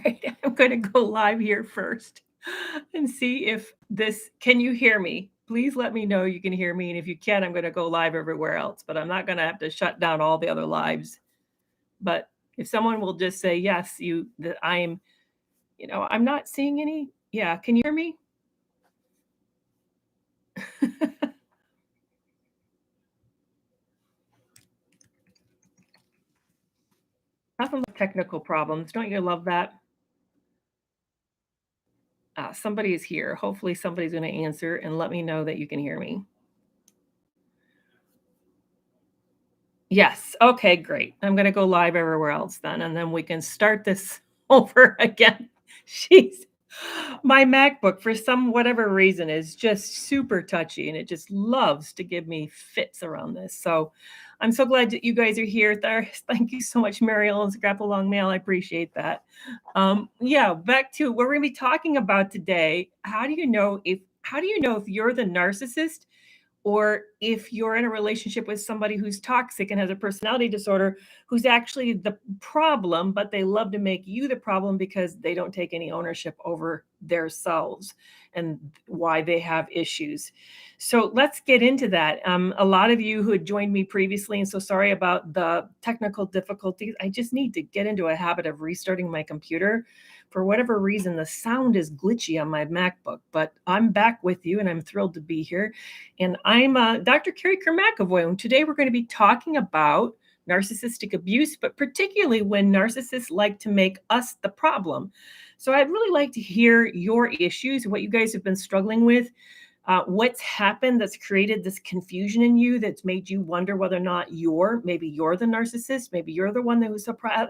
right, I'm going to go live here first and see if this can you hear me? Please let me know you can hear me. And if you can, I'm going to go live everywhere else, but I'm not going to have to shut down all the other lives. But if someone will just say, yes, you, that I am, I'm not seeing any. Yeah. Can you hear me? Nothing but technical problems. Don't you love that? Somebody is here. Hopefully, somebody's going to answer and let me know that you can hear me. Yes. Okay, great. I'm going to go live everywhere else then, and then we can start this over again. She's my MacBook, for some whatever reason, is just super touchy and it just loves to give me fits around this. So I'm so glad that you guys are here. Thank you so much, Mariel and Scrap Along Mail. I appreciate that. Yeah, back to what we're going to be talking about today. How do you know if you're the narcissist, or if you're in a relationship with somebody who's toxic and has a personality disorder, who's actually the problem, but they love to make you the problem because they don't take any ownership over themselves and why they have issues. So let's get into that. A lot of you who had joined me previously, and so sorry about the technical difficulties. I just need to get into a habit of restarting my computer. For whatever reason, the sound is glitchy on my MacBook, but I'm back with you and I'm thrilled to be here. And I'm Dr. Kerry Kerr McAvoy, and today we're going to be talking about narcissistic abuse, but particularly when narcissists like to make us the problem. So I'd really like to hear your issues, what you guys have been struggling with, what's happened that's created this confusion in you that's made you wonder whether or not maybe you're the narcissist, maybe you're the one that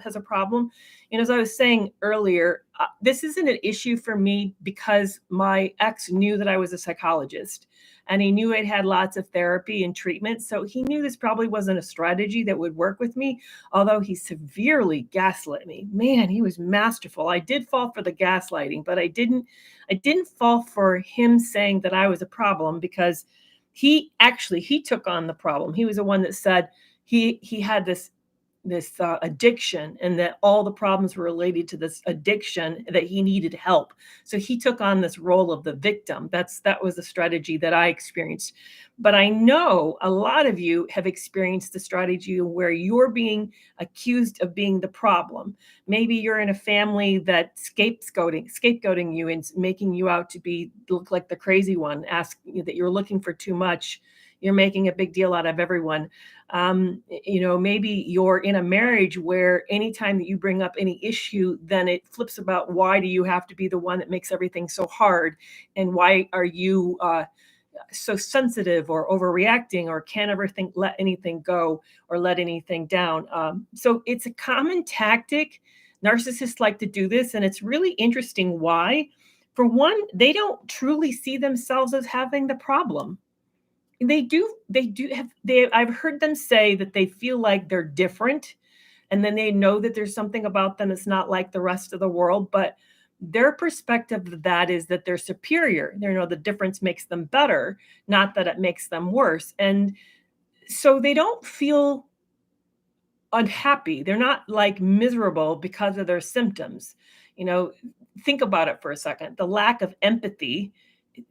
has a problem. And as I was saying earlier, this isn't an issue for me because my ex knew that I was a psychologist and he knew I'd had lots of therapy and treatment. So he knew this probably wasn't a strategy that would work with me, although he severely gaslit me. Man, he was masterful. I did fall for the gaslighting, but I didn't fall for him saying that I was a problem, because he took on the problem. He was the one that said he had this addiction, and that all the problems were related to this addiction, that he needed help. So he took on this role of the victim. That was the strategy that I experienced. But I know a lot of you have experienced the strategy where you're being accused of being the problem. Maybe you're in a family that scapegoating you and making you out to look like the crazy one, ask that you're looking for too much. You're making a big deal out of everyone. Maybe you're in a marriage where anytime that you bring up any issue, then it flips about, why do you have to be the one that makes everything so hard? And why are you so sensitive or overreacting, or can't ever let anything go or let anything down? So it's a common tactic. Narcissists like to do this, and it's really interesting why. For one, they don't truly see themselves as having the problem. I've heard them say that they feel like they're different, and then they know that there's something about them that's not like the rest of the world, but their perspective of that is that they're superior. The difference makes them better, not that it makes them worse. And so they don't feel unhappy. They're not like miserable because of their symptoms. You know, think about it for a second. The lack of empathy,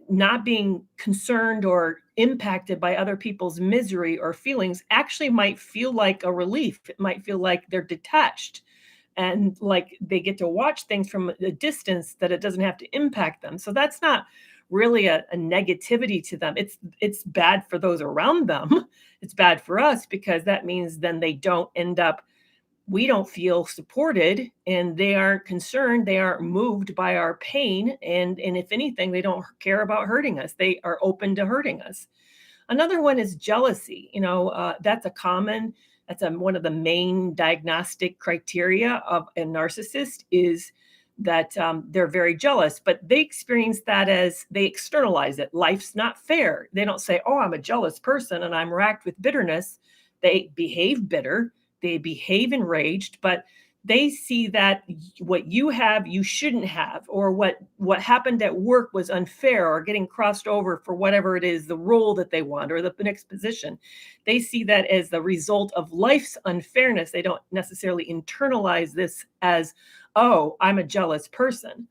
not being concerned or impacted by other people's misery or feelings, actually might feel like a relief. It might feel like they're detached and like they get to watch things from a distance, that it doesn't have to impact them. So that's not really a negativity to them. It's bad for those around them. It's bad for us, because that means then we don't feel supported, and they aren't concerned, they aren't moved by our pain, and if anything, they don't care about hurting us. They are open to hurting us. Another one is jealousy. That's one of the main diagnostic criteria of a narcissist, is that they're very jealous, but they experience that as they externalize it. Life's not fair. They don't say, oh, I'm a jealous person and I'm racked with bitterness. They behave bitter, they behave enraged, but they see that what you have, you shouldn't have, or what happened at work was unfair, or getting crossed over for whatever it is, the role that they want or the next position. They see that as the result of life's unfairness. They don't necessarily internalize this as oh, I'm a jealous person.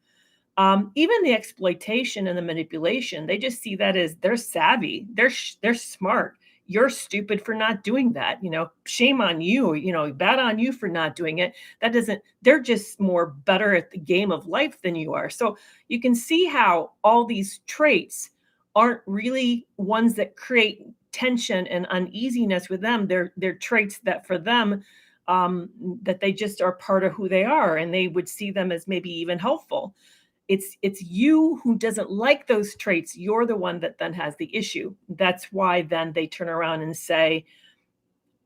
Even the exploitation and the manipulation, they just see that as they're savvy, they're smart. You're stupid for not doing that. Shame on you. Bad on you for not doing it. That doesn't. They're just more better at the game of life than you are. So you can see how all these traits aren't really ones that create tension and uneasiness with them. They're traits that for them, that they just are part of who they are, and they would see them as maybe even helpful. It's you who doesn't like those traits. You're the one that then has the issue. That's why then they turn around and say,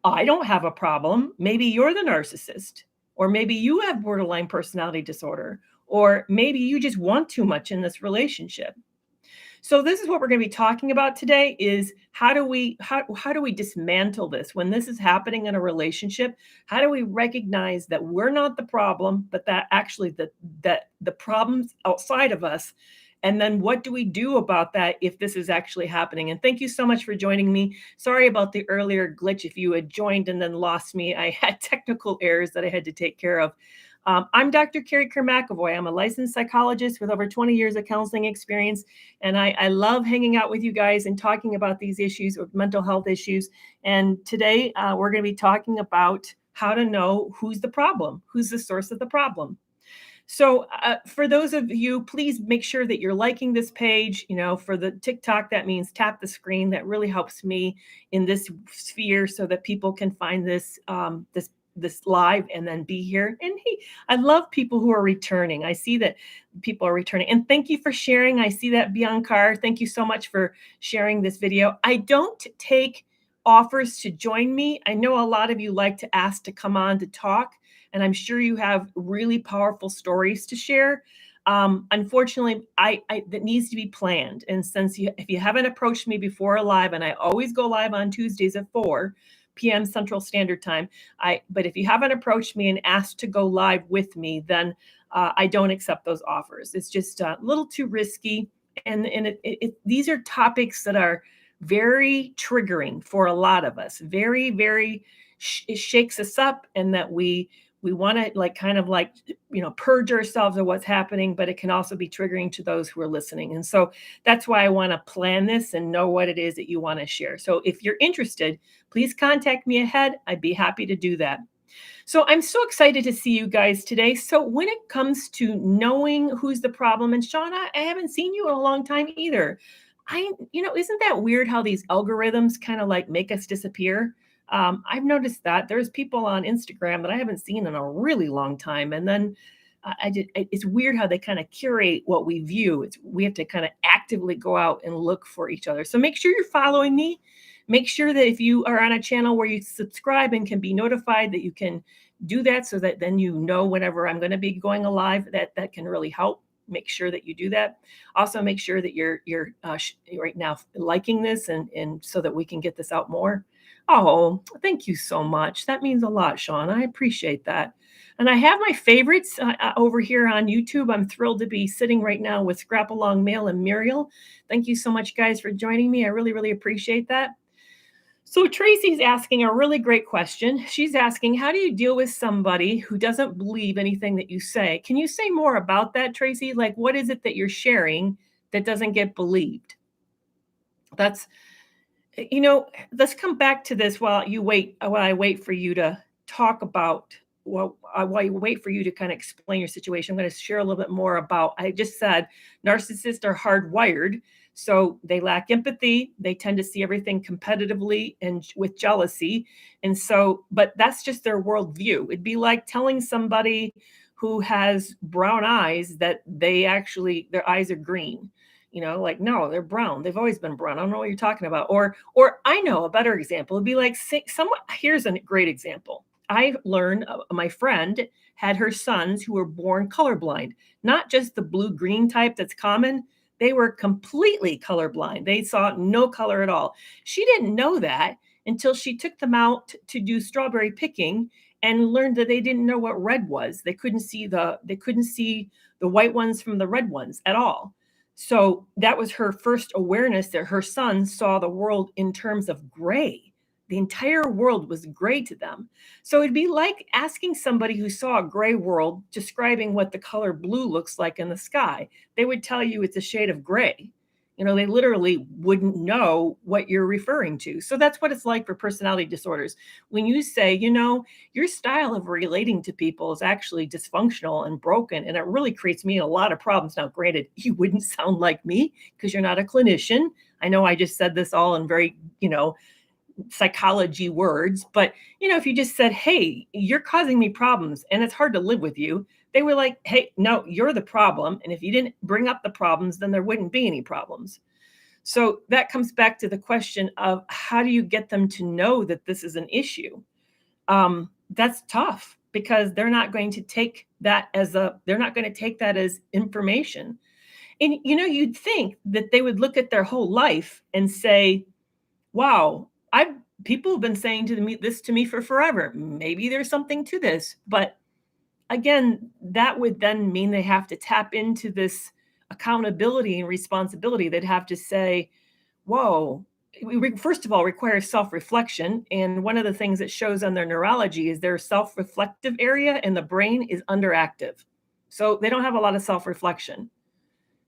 I don't have a problem. Maybe you're the narcissist, or maybe you have borderline personality disorder, or maybe you just want too much in this relationship. So this is what we're going to be talking about today: is how do we dismantle this when this is happening in a relationship? How do we recognize that we're not the problem, but that actually that the problem's outside of us? And then what do we do about that if this is actually happening? And thank you so much for joining me. Sorry about the earlier glitch. If you had joined and then lost me, I had technical errors that I had to take care of. I'm Dr. Kerry Kerr McAvoy. I'm a licensed psychologist with over 20 years of counseling experience. And I love hanging out with you guys and talking about these issues of mental health issues. And today we're going to be talking about how to know who's the problem, who's the source of the problem. So for those of you, please make sure that you're liking this page. For the TikTok, that means tap the screen. That really helps me in this sphere so that people can find this live and then be here. And hey, I love people who are returning. I see that people are returning. And thank you for sharing. I see that Biancar. Thank you so much for sharing this video. I don't take offers to join me. I know a lot of you like to ask to come on to talk, and I'm sure you have really powerful stories to share. Unfortunately, that needs to be planned. And if you haven't approached me before live, and I always go live on Tuesdays at 4 p.m. Central Standard Time. But if you haven't approached me and asked to go live with me, then I don't accept those offers. It's just a little too risky. And these are topics that are very triggering for a lot of us. Very, very, it shakes us up, and that we want to purge ourselves of what's happening, but it can also be triggering to those who are listening. And so that's why I want to plan this and know what it is that you want to share. So if you're interested, please contact me ahead. I'd be happy to do that. So I'm so excited to see you guys today. So when it comes to knowing who's the problem, and Shauna, I haven't seen you in a long time either. Isn't that weird how these algorithms kind of like make us disappear? I've noticed that there's people on Instagram that I haven't seen in a really long time. And then it's weird how they kind of curate what we view. We have to kind of actively go out and look for each other. So make sure you're following me. Make sure that if you are on a channel where you subscribe and can be notified, that you can do that, so that then you know whenever I'm going to be going live. That can really help. Make sure that you do that. Also, make sure that you're right now liking this, and so that we can get this out more. Oh, thank you so much. That means a lot, Sean. I appreciate that. And I have my favorites over here on YouTube. I'm thrilled to be sitting right now with Scrap Along Mail and Muriel. Thank you so much, guys, for joining me. I really, really appreciate that. So Tracy's asking a really great question. She's asking, how do you deal with somebody who doesn't believe anything that you say? Can you say more about that, Tracy? Like, what is it that you're sharing that doesn't get believed? Let's come back to this while I wait for you to talk about, while you wait for you to kind of explain your situation. I'm going to share a little bit more about, I just said narcissists are hardwired. So they lack empathy. They tend to see everything competitively and with jealousy. And so, but that's just their worldview. It'd be like telling somebody who has brown eyes that their eyes are green. No, they're brown. They've always been brown. I don't know what you're talking about. Or I know a better example. It'd be like here's a great example. I learned my friend had her sons who were born colorblind, not just the blue-green type that's common. They were completely colorblind. They saw no color at all. She didn't know that until she took them out to do strawberry picking and learned that they didn't know what red was. They couldn't see the white ones from the red ones at all. So that was her first awareness, that her son saw the world in terms of gray. the entire world was gray to them. So it'd be like asking somebody who saw a gray world describing what the color blue looks like in the sky. They would tell you it's a shade of gray. They literally wouldn't know what you're referring to. So that's what it's like for personality disorders. When you say, your style of relating to people is actually dysfunctional and broken, and it really creates me a lot of problems. Now, granted, you wouldn't sound like me because you're not a clinician. I know I just said this all in very, psychology words, but if you just said, hey, you're causing me problems and it's hard to live with you, they were like, hey, no, you're the problem, and if you didn't bring up the problems, then there wouldn't be any problems. So that comes back to the question of how do you get them to know that this is an issue? That's tough because they're not going to take that as information. And you'd think that they would look at their whole life and say, wow, people have been saying this to me for forever. Maybe there's something to this. But again, that would then mean they have to tap into this accountability and responsibility. They'd have to say, whoa, first of all, requires self-reflection. And one of the things that shows on their neurology is their self-reflective area in the brain is underactive. So they don't have a lot of self-reflection.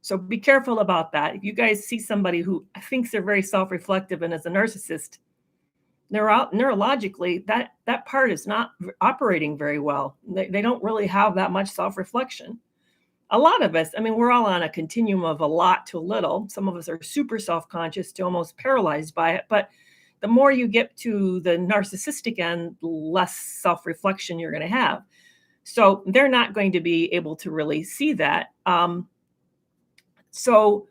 So be careful about that. If you guys see somebody who thinks they're very self-reflective and is a narcissist, neurologically, that part is not operating very well. They don't really have that much self-reflection. A lot of us, we're all on a continuum of a lot to a little. Some of us are super self-conscious to almost paralyzed by it. But the more you get to the narcissistic end, the less self-reflection you're going to have. So they're not going to be able to really see that. So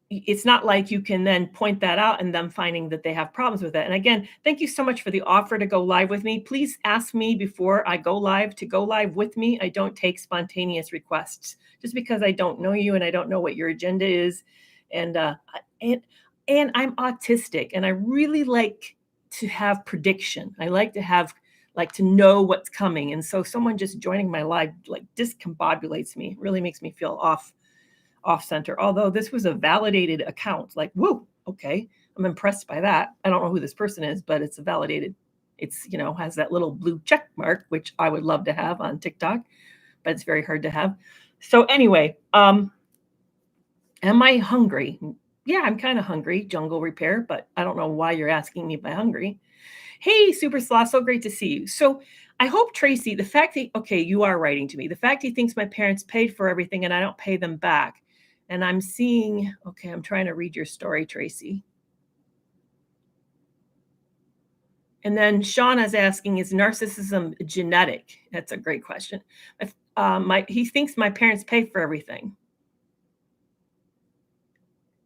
it's not like you can then point that out and them finding that they have problems with it. And again, thank you so much for the offer to go live with me. Please ask me before I go live to go live with me. I don't take spontaneous requests just because I don't know you and I don't know what your agenda is. And I'm autistic and I really like to have prediction. I like to know what's coming. And so someone just joining my live discombobulates me, really makes me feel off center. Although this was a validated account, whoa, okay, I'm impressed by that. I don't know who this person is, but it's a validated. It's has that little blue check mark, which I would love to have on TikTok, but it's very hard to have. So anyway, am I hungry? Yeah, I'm kind of hungry. Jungle repair, but I don't know why you're asking me if I'm hungry. Hey, Super Sloth, so great to see you. So I hope, Tracy, the fact that, okay, you are writing to me, the fact he thinks my parents paid for everything and I don't pay them back. And I'm seeing, okay, I'm trying to read your story, Tracy. And then Shauna's asking, is narcissism genetic? That's a great question. He thinks my parents pay for everything.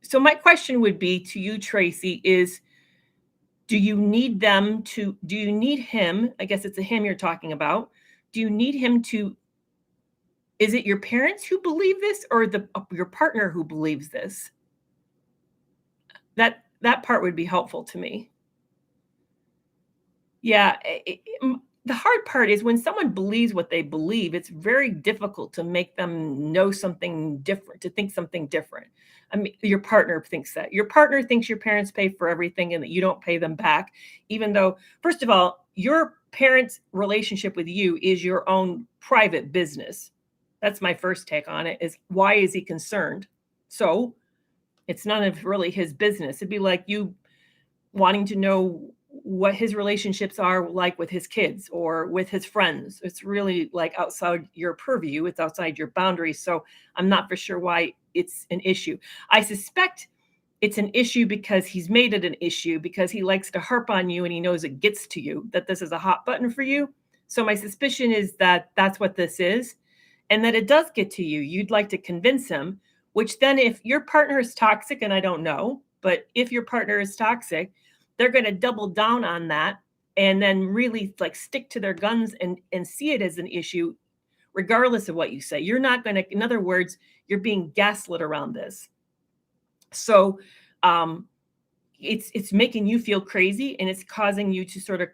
So my question would be to you, Tracy, is do you need him? I guess it's a him you're talking about. Do you need him to, is it your parents who believe this or your partner who believes this? That part would be helpful to me. Yeah. The hard part is when someone believes what they believe, it's very difficult to make them know something different, to think something different. Your partner thinks that. Your partner thinks your parents pay for everything and that you don't pay them back, even though, first of all, your parents' relationship with you is your own private business. That's my first take on it, is why is he concerned? So it's none of really his business. It'd be like you wanting to know what his relationships are like with his kids or with his friends. It's really outside your purview. It's outside your boundaries. So I'm not for sure why it's an issue. I suspect it's an issue because he's made it an issue because he likes to harp on you and he knows it gets to you, that this is a hot button for you. So my suspicion is that that's what this is and that it does get to you. You'd like to convince him, which then if your partner is toxic, and I don't know, but if your partner is toxic, they're going to double down on that and then really stick to their guns and see it as an issue, regardless of what you say. You're not going to, in other words, you're being gaslit around this. So it's making you feel crazy and it's causing you to sort of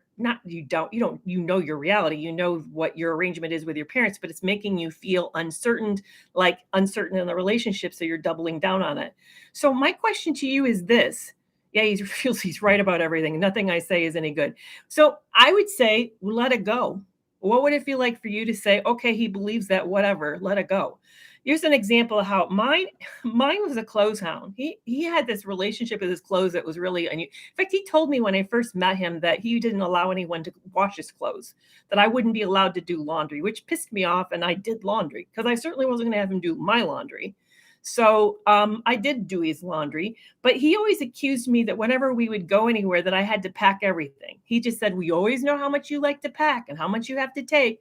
you know your reality, you know what your arrangement is with your parents, but it's making you feel uncertain in the relationship. So you're doubling down on it. So my question to you is this. Yeah, he feels he's right about everything. Nothing I say is any good. So I would say, let it go. What would it feel like for you to say, okay, he believes that, whatever, let it go? Here's an example of how mine was a clothes hound. He had this relationship with his clothes that was really unusual. In fact, he told me when I first met him that he didn't allow anyone to wash his clothes, that I wouldn't be allowed to do laundry, which pissed me off. And I did laundry because I certainly wasn't going to have him do my laundry. So I did do his laundry, but he always accused me that whenever we would go anywhere, that I had to pack everything. He just said, we always know how much you like to pack and how much you have to take.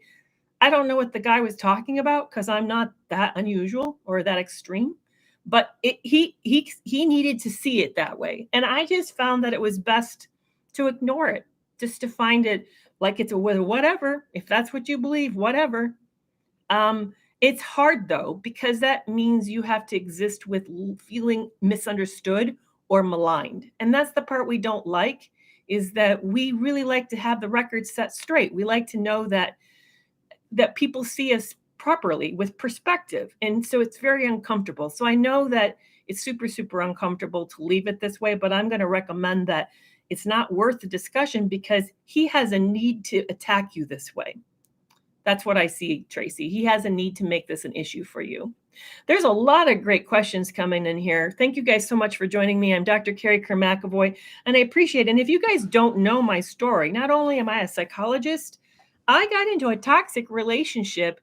I don't know what the guy was talking about because I'm not that unusual or that extreme, but he needed to see it that way. And I just found that it was best to ignore it, just to find it like it's a whatever. If that's what you believe, whatever. It's hard though, because that means you have to exist with feeling misunderstood or maligned. And that's the part we don't like, is that we really like to have the record set straight. We like to know that people see us properly with perspective. And so it's very uncomfortable. So I know that it's super, super uncomfortable to leave it this way, but I'm going to recommend that it's not worth the discussion because he has a need to attack you this way. That's what I see, Tracy. He has a need to make this an issue for you. There's a lot of great questions coming in here. Thank you guys so much for joining me. I'm Dr. Kerry Kerr McAvoy, and I appreciate it. And if you guys don't know my story, not only am I a psychologist, I got into a toxic relationship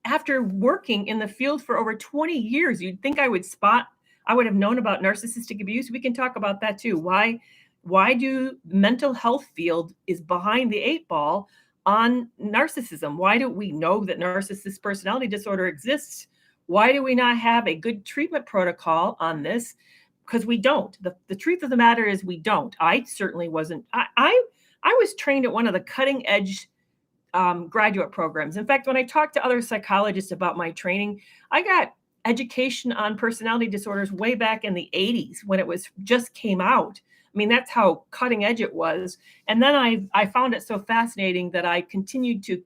after working in the field for over 20 years. You'd think I would have known about narcissistic abuse. We can talk about that too. Why do mental health field is behind the 8 ball on narcissism? Why do we know that narcissist personality disorder exists? Why do we not have a good treatment protocol on this? Because we don't. The truth of the matter is we don't. I certainly wasn't. I was trained at one of the cutting edge graduate programs. In fact, when I talked to other psychologists about my training, I got education on personality disorders way back in the 80s when it was just came out. I mean, that's how cutting edge it was. And then I found it so fascinating that I continued to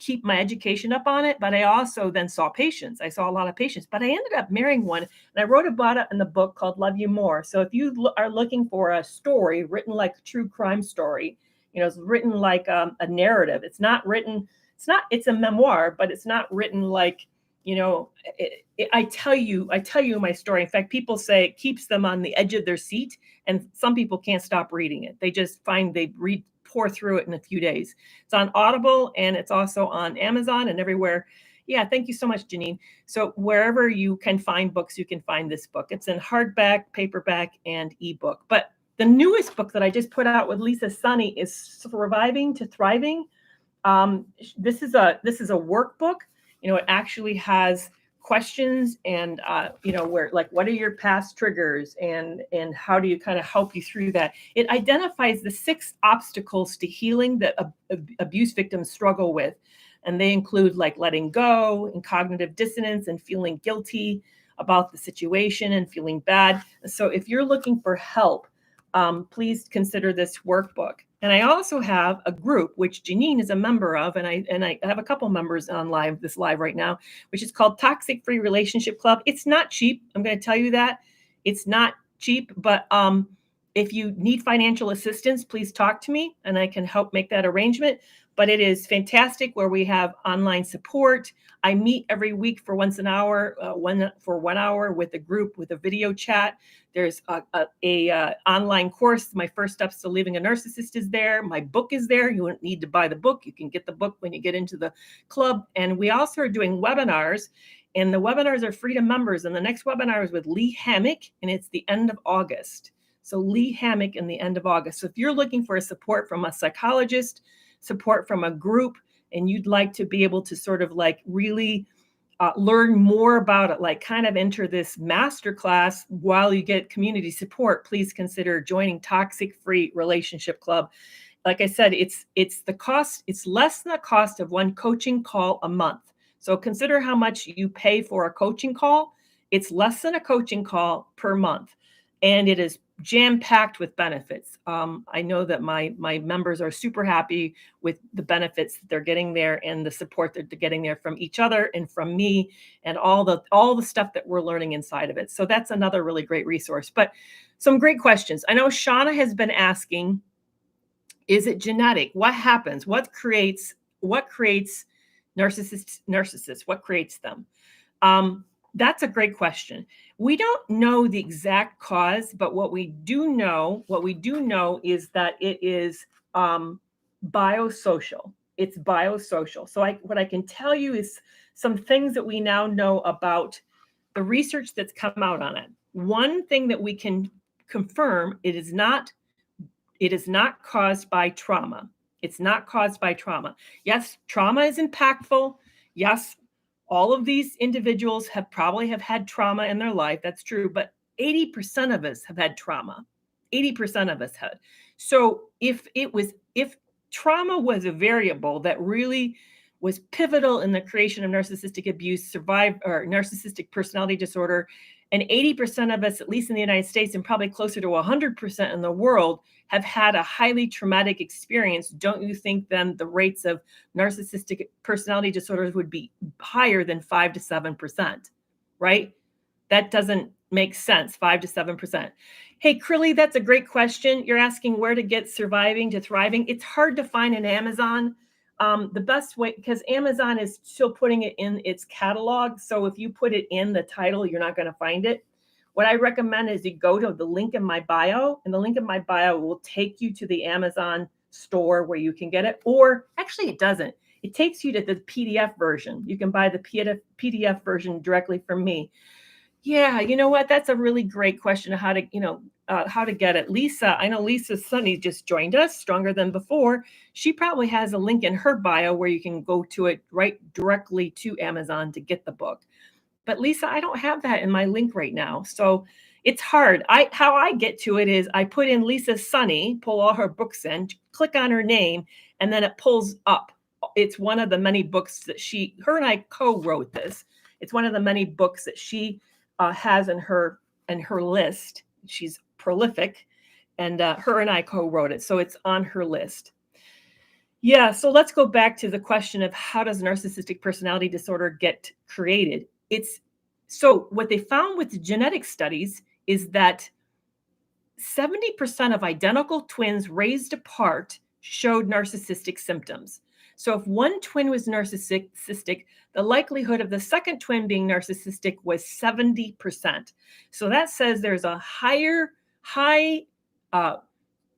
keep my education up on it. But I also then saw patients. I saw a lot of patients. But I ended up marrying one, and I wrote about it in the book called Love You More. So if you are looking for a story written like a true crime story, it's written like a narrative. It's a memoir, but it's not written like, I tell you my story. In fact, people say it keeps them on the edge of their seat, and some people can't stop reading it. They just find pour through it in a few days. It's on Audible, and it's also on Amazon and everywhere. Yeah, thank you so much, Janine. So wherever you can find books, you can find this book. It's in hardback, paperback, and ebook. But the newest book that I just put out with Lisa Sunny is Surviving to Thriving. This is a workbook. It actually has questions and, where, like, what are your past triggers and how do you kind of help you through that? It identifies the 6 obstacles to healing that abuse victims struggle with. And they include like letting go and cognitive dissonance and feeling guilty about the situation and feeling bad. So if you're looking for help, please consider this workbook. And I also have a group, which Janine is a member of, and I have a couple members on this live right now, which is called Toxic Free Relationship Club. It's not cheap. I'm going to tell you that. It's not cheap, but if you need financial assistance, please talk to me and I can help make that arrangement. But it is fantastic where we have online support. I meet every week for once an hour, 1 hour with a group with a video chat. There's a online course. My First Steps to Leaving a Narcissist is there. My book is there. You won't need to buy the book. You can get the book when you get into the club. And we also are doing webinars, and the webinars are free to members. And the next webinar is with Lee Hammock, and it's the end of August. So Lee Hammock in the end of August. So if you're looking for a support from a psychologist, support from a group, and you'd like to be able to sort of like really learn more about it, like kind of enter this masterclass while you get community support, please consider joining Toxic Free Relationship Club. Like I said, it's the cost. It's less than the cost of one coaching call a month. So consider how much you pay for a coaching call. It's less than a coaching call per month. And it is jam-packed with benefits. I know that my members are super happy with the benefits that they're getting there and the support that they're getting there from each other and from me and all the stuff that we're learning inside of it. So that's another really great resource. But some great questions. I know Shauna has been asking, is it genetic? What happens? What creates narcissists? What creates them? That's a great question. We don't know the exact cause, but what we do know is that it is biosocial. It's biosocial. So what I can tell you is some things that we now know about the research that's come out on it. One thing that we can confirm, it is not caused by trauma. It's not caused by trauma. Yes, trauma is impactful. Yes, all of these individuals have had trauma in their life. That's true. But 80% of us have had trauma. 80% of us had. So if trauma was a variable that really was pivotal in the creation of narcissistic abuse, or narcissistic personality disorder, and 80% of us, at least in the United States, and probably closer to 100% in the world, have had a highly traumatic experience, don't you think then the rates of narcissistic personality disorders would be higher than 5 to 7%, right? That doesn't make sense, 5 to 7%. Hey, Crilly, that's a great question. You're asking where to get Surviving to Thriving. It's hard to find in Amazon. The best way, because Amazon is still putting it in its catalog. So if you put it in the title, you're not going to find it. What I recommend is you go to the link in my bio, and the link in my bio will take you to the Amazon store where you can get it. Or actually, it doesn't. It takes you to the PDF version. You can buy the PDF version directly from me. Yeah, you know what? That's a really great question of how to get it. Lisa, I know Lisa Sunny just joined us, Stronger Than Before. She probably has a link in her bio where you can go to it right directly to Amazon to get the book. But Lisa, I don't have that in my link right now. So it's hard. How I get to it is I put in Lisa Sunny, pull all her books in, click on her name, and then it pulls up. It's one of the many books that her and I co-wrote this. It's one of the many books that she has in her list. She's prolific, and her and I co-wrote it. So it's on her list. Yeah, so let's go back to the question of how does narcissistic personality disorder get created? So what they found with the genetic studies is that 70% of identical twins raised apart showed narcissistic symptoms. So if one twin was narcissistic, the likelihood of the second twin being narcissistic was 70%. So that says there's a high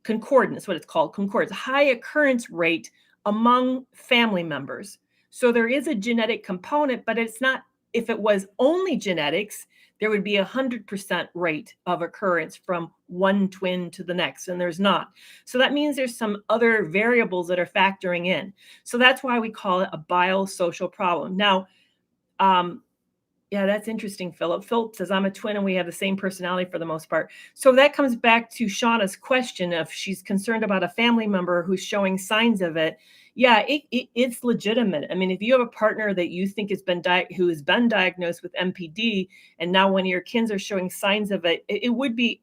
concordance, what it's called, concordance, high occurrence rate among family members. So there is a genetic component, but it's not. If it was only genetics, there would be 100% rate of occurrence from one twin to the next, and there's not. So that means there's some other variables that are factoring in. So that's why we call it a biosocial problem. Now, yeah, that's interesting, Philip. Philip says, I'm a twin and we have the same personality for the most part. So that comes back to Shauna's question if she's concerned about a family member who's showing signs of it. Yeah, it's legitimate. I mean, if you have a partner that you think who has been diagnosed with MPD, and now one of your kids are showing signs of it, it would be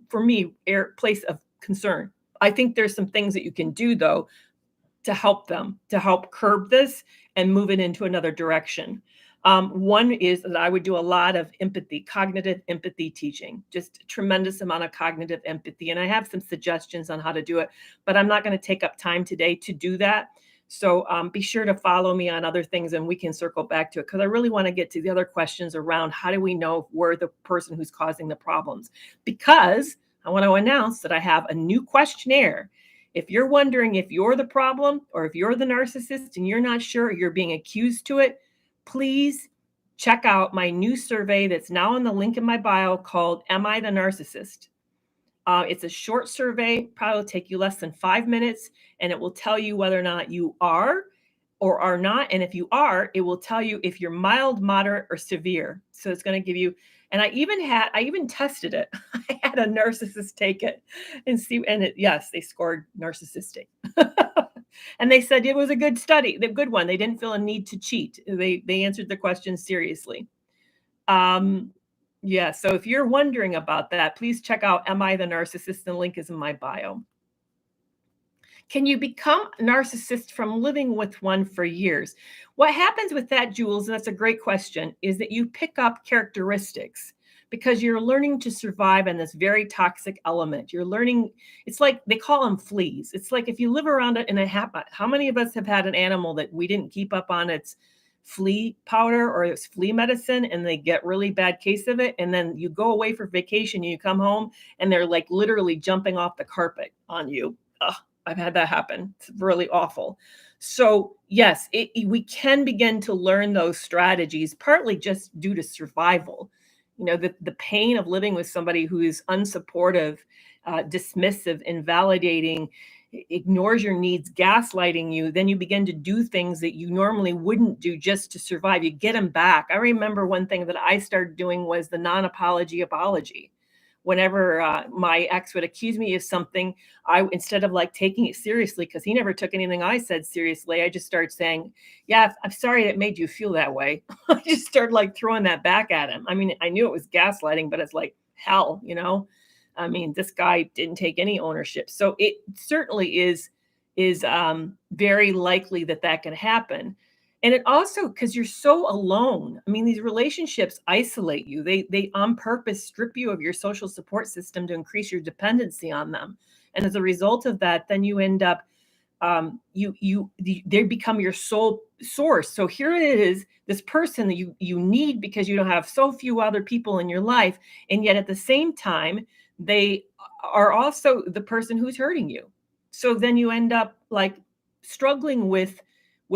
for me a place of concern. I think there's some things that you can do though to help curb this and move it into another direction. One is that I would do a lot of cognitive empathy teaching, just a tremendous amount of cognitive empathy. And I have some suggestions on how to do it, but I'm not going to take up time today to do that. So be sure to follow me on other things and we can circle back to it because I really want to get to the other questions around how do we know if we're the person who's causing the problems? Because I want to announce that I have a new questionnaire. If you're wondering if you're the problem or if you're the narcissist and you're not sure, you're being accused to it, please check out my new survey that's now in the link in my bio called Am I the Narcissist? It's a short survey, probably will take you less than 5 minutes, and it will tell you whether or not you are or are not. And if you are, it will tell you if you're mild, moderate, or severe. So it's going to give you, and I even tested it. I had a narcissist take it and see, and yes, they scored narcissistic. And they said it was a good study, the good one. They didn't feel a need to cheat. They answered the question seriously. Yeah, so if you're wondering about that, please check out Am I the Narcissist? The link is in my bio. Can you become a narcissist from living with one for years? What happens with that, Jules, and that's a great question, is that you pick up characteristics because you're learning to survive in this very toxic element. You're learning, it's like they call them fleas. It's like if you live around it in a habit, how many of us have had an animal that we didn't keep up on its flea powder or its flea medicine and they get really bad case of it? And then you go away for vacation and you come home and they're like literally jumping off the carpet on you. Ugh, I've had that happen. It's really awful. So yes, we can begin to learn those strategies, partly just due to survival. You know, the pain of living with somebody who is unsupportive, dismissive, invalidating, ignores your needs, gaslighting you, then you begin to do things that you normally wouldn't do just to survive. You get them back. I remember one thing that I started doing was the non-apology apology. Whenever my ex would accuse me of something, I, instead of like taking it seriously, because he never took anything I said seriously, I just started saying, yeah, I'm sorry it made you feel that way. I just started like throwing that back at him. I mean, I knew it was gaslighting, but it's like hell, you know? I mean, this guy didn't take any ownership. So it certainly is very likely that that can happen. And it also, because you're so alone. I mean, these relationships isolate you. They on purpose strip you of your social support system to increase your dependency on them. And as a result of that, then you end up they become your sole source. So here it is, this person that you need because you don't have so few other people in your life, and yet at the same time they are also the person who's hurting you. So then you end up like struggling with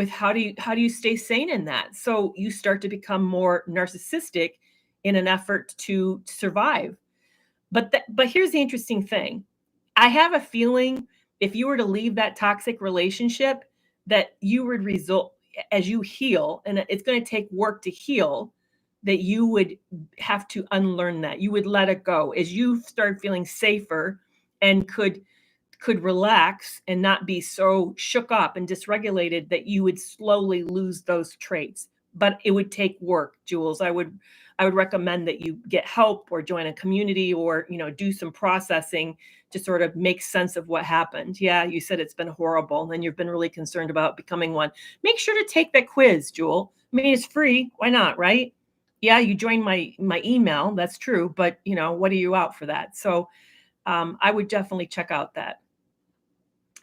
how do you stay sane in that. So you start to become more narcissistic in an effort to survive. But here's the interesting thing. I have a feeling if you were to leave that toxic relationship, that you would result as you heal, and it's going to take work to heal, that you would have to unlearn that. You would let it go as you start feeling safer and could relax and not be so shook up and dysregulated, that you would slowly lose those traits. But it would take work, Jules. I would recommend that you get help or join a community or, do some processing to sort of make sense of what happened. Yeah, you said it's been horrible and you've been really concerned about becoming one. Make sure to take that quiz, Jewel. I mean, it's free. Why not, right? Yeah, you joined my email. That's true. But, what are you out for that? So I would definitely check out that.